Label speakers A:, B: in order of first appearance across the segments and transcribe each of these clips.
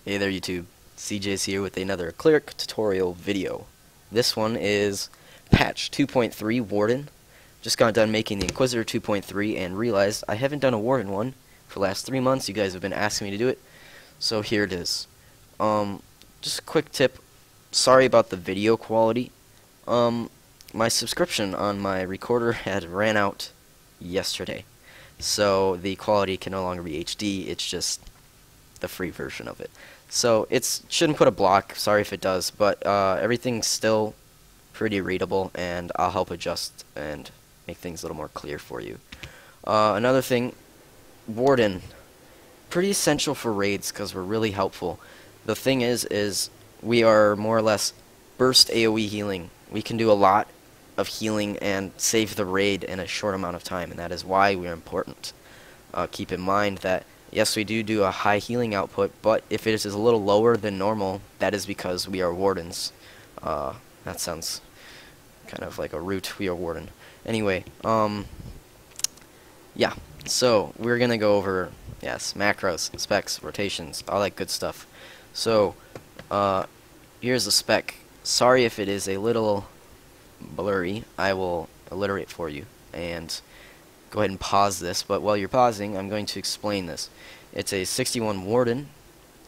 A: Hey there YouTube, CJ's here with another Cleric tutorial video. This one is patch 2.3 Warden. Just got done making the Inquisitor 2.3 and realized I haven't done a Warden one for the last 3 months. You guys have been asking me to do it, so here it is. Just a quick tip, sorry about the video quality. My subscription on my recorder had ran out yesterday, so the quality can no longer be HD, it's just the free version of it. So it shouldn't put a block, sorry if it does, but everything's still pretty readable, and I'll help adjust and make things a little more clear for you. Another thing, Warden, pretty essential for raids because we're really helpful. The thing is we are more or less burst AoE healing. We can do a lot of healing and save the raid in a short amount of time, and that is why we're important. Keep in mind that yes, we do a high healing output, but if it is a little lower than normal, that is because we are Wardens. That sounds kind of like a root. We are Warden. Anyway, yeah, so we're going to go over, yes, macros, specs, rotations, all that good stuff. So, here's the spec. Sorry if it is a little blurry. I will alliterate for you and go ahead and pause this, but while you're pausing, I'm going to explain this. It's a 61 Warden,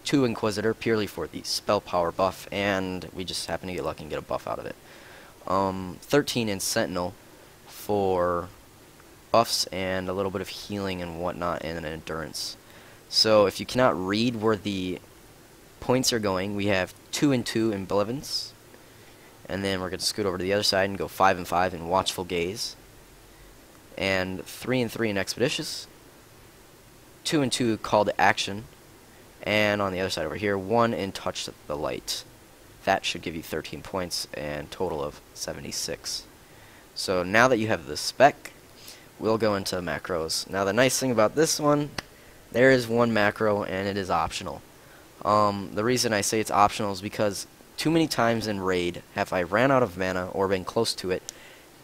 A: 2 Inquisitor, purely for the spell power buff, and we just happen to get lucky and get a buff out of it. 13 in Sentinel for buffs and a little bit of healing and whatnot, and an endurance. So if you cannot read where the points are going, we have 2 and 2 in Belevance, and then we're going to scoot over to the other side and go 5 and 5 in Watchful Gaze, and 3 and 3 in Expeditious, 2 and 2 Call to Action, and on the other side over here, 1 in Touch the Light. That should give you 13 points and total of 76. So now that you have the spec, we'll go into macros. Now the nice thing about this one, there is one macro and it is optional. The reason I say it's optional is because too many times in raid have I ran out of mana or been close to it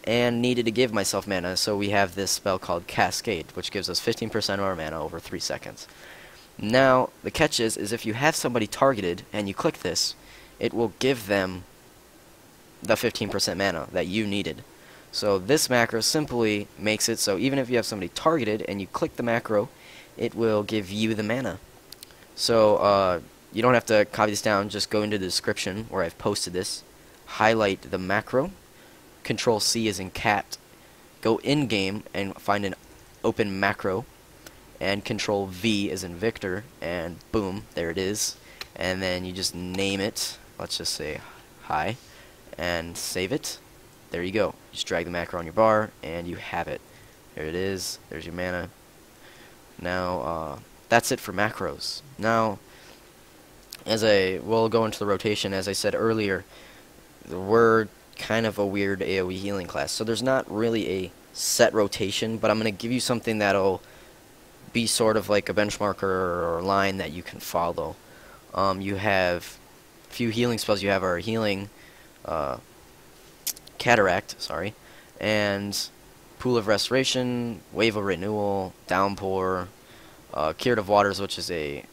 A: and needed to give myself mana, so we have this spell called Cascade, which gives us 15% of our mana over 3 seconds. Now, the catch is if you have somebody targeted and you click this, it will give them the 15% mana that you needed. So this macro simply makes it so even if you have somebody targeted and you click the macro, it will give you the mana. So you don't have to copy this down, just go into the description where I've posted this, highlight the macro, Control C as in cat, go in game and find an open macro, and Control V as in Victor, and boom, there it is. And then you just name it, let's just say hi, and save it. There you go. Just drag the macro on your bar and you have it. There it is, there's your mana. Now that's it for macros. Now we'll go into the rotation. As I said earlier, we're kind of a weird AoE healing class, so there's not really a set rotation, but I'm going to give you something that'll be sort of like a benchmark or line that you can follow. You have a few healing spells. You have our healing Cataract, and Pool of Restoration, Wave of Renewal, Downpour, Curative Waters, which is a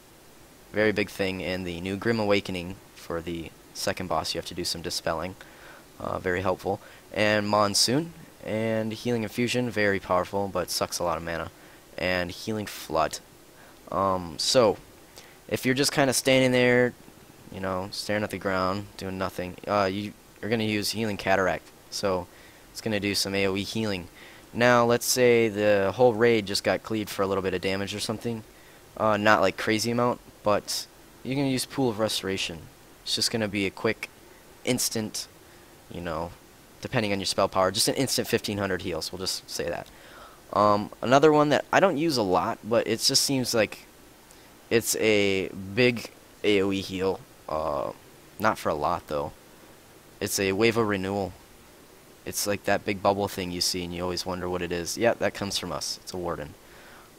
A: very big thing in the new Grim Awakening. For the second boss, you have to do some dispelling. Very helpful. And Monsoon, and Healing Infusion, very powerful, but sucks a lot of mana. And Healing Flood. So, if you're just kind of standing there, you know, staring at the ground, doing nothing, you're going to use Healing Cataract. So, it's going to do some AoE healing. Now, let's say the whole raid just got cleaved for a little bit of damage or something. Not like crazy amount, but you're going to use Pool of Restoration. It's just going to be a quick, instant, you know, depending on your spell power, just an instant 1500 heals, we'll just say that. Another one that I don't use a lot, but it just seems like it's a big AoE heal, not for a lot though. It's a Wave of Renewal. It's like that big bubble thing you see and you always wonder what it is. Yeah, that comes from us. It's a Warden.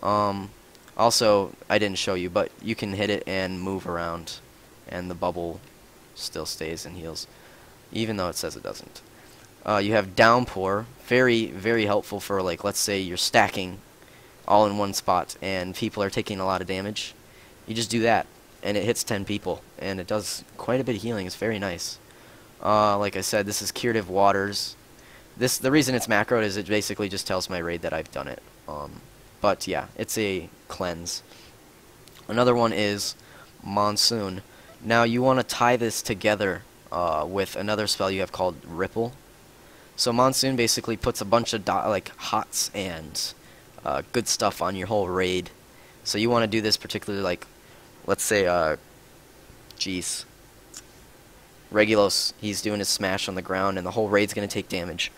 A: Also, I didn't show you, but you can hit it and move around, and the bubble still stays and heals, even though it says it doesn't. You have Downpour, very, very helpful for, like, let's say you're stacking all in one spot and people are taking a lot of damage. You just do that. and it hits 10 people, and it does quite a bit of healing. It's very nice. Like I said, this is Curative Waters. The reason it's macroed is it basically just tells my raid that I've done it. But yeah, it's a cleanse. Another one is Monsoon. Now you want to tie this together with another spell you have called Ripple. So Monsoon basically puts a bunch of like hots and good stuff on your whole raid. So you want to do this particularly, like, let's say, geez, Regulos, he's doing his smash on the ground and the whole raid's going to take damage.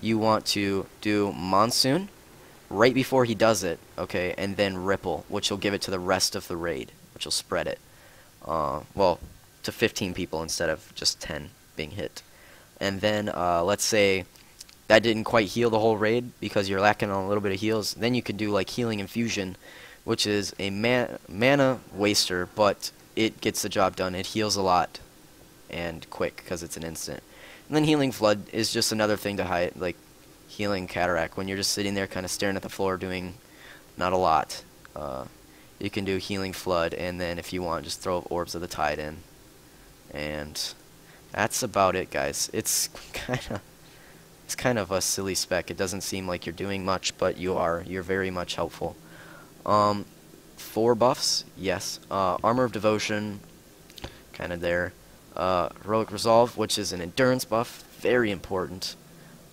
A: You want to do Monsoon right before he does it, okay, and then Ripple, which will give it to the rest of the raid, which will spread it. Well, to 15 people instead of just 10 being hit. And then, let's say that didn't quite heal the whole raid because you're lacking on a little bit of heals. Then you could do, like, Healing Infusion, which is a mana waster, but it gets the job done. It heals a lot and quick because it's an instant. And then Healing Flood is just another thing to hide, like Healing Cataract. When you're just sitting there kind of staring at the floor doing not a lot, you can do Healing Flood, and then if you want, just throw Orbs of the Tide in. And that's about it, guys. It's kind of a silly spec. It doesn't seem like you're doing much, but you're very much helpful. 4 buffs, yes. Armor of Devotion, kind of there. Heroic Resolve, which is an endurance buff, very important.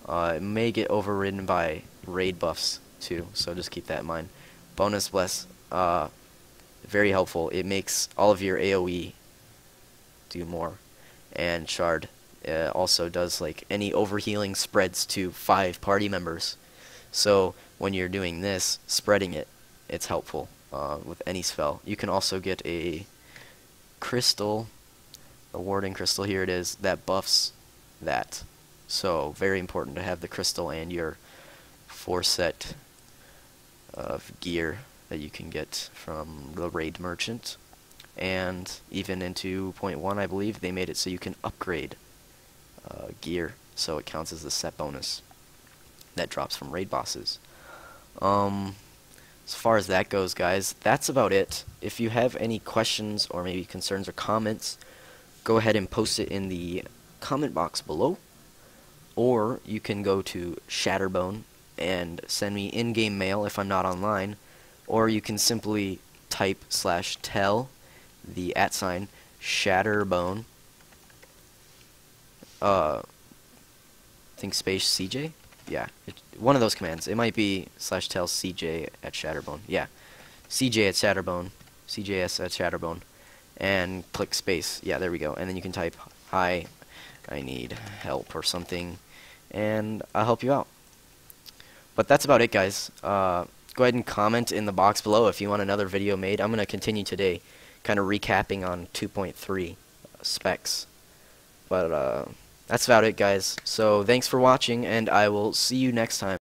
A: It may get overridden by raid buffs too, so just keep that in mind. Bonus Bless, very helpful. It makes all of your AoE do more. And Shard also does, like, any overhealing spreads to 5 party members. So when you're doing this, spreading it, it's helpful with any spell. You can also get a crystal, a Warden crystal, here it is, that buffs that. So very important to have the crystal and your 4 set of gear that you can get from the raid merchant. And even in 2.1, I believe, they made it so you can upgrade gear, so it counts as the set bonus that drops from raid bosses. As far as that goes, guys, that's about it. If you have any questions or maybe concerns or comments, go ahead and post it in the comment box below, or you can go to Shatterbone and send me in-game mail if I'm not online, or you can simply type /tell the @ Shatterbone, I think space CJ, yeah, one of those commands. It might be /tell CJ at Shatterbone, yeah, CJ at Shatterbone, CJS at Shatterbone, and click space. Yeah, there we go. And then you can type, "Hi, I need help," or something, and I'll help you out. But that's about it, guys. Go ahead and comment in the box below if you want another video made. I'm going to continue today, kind of recapping on 2.3 specs. But that's about it, guys. So thanks for watching, and I will see you next time.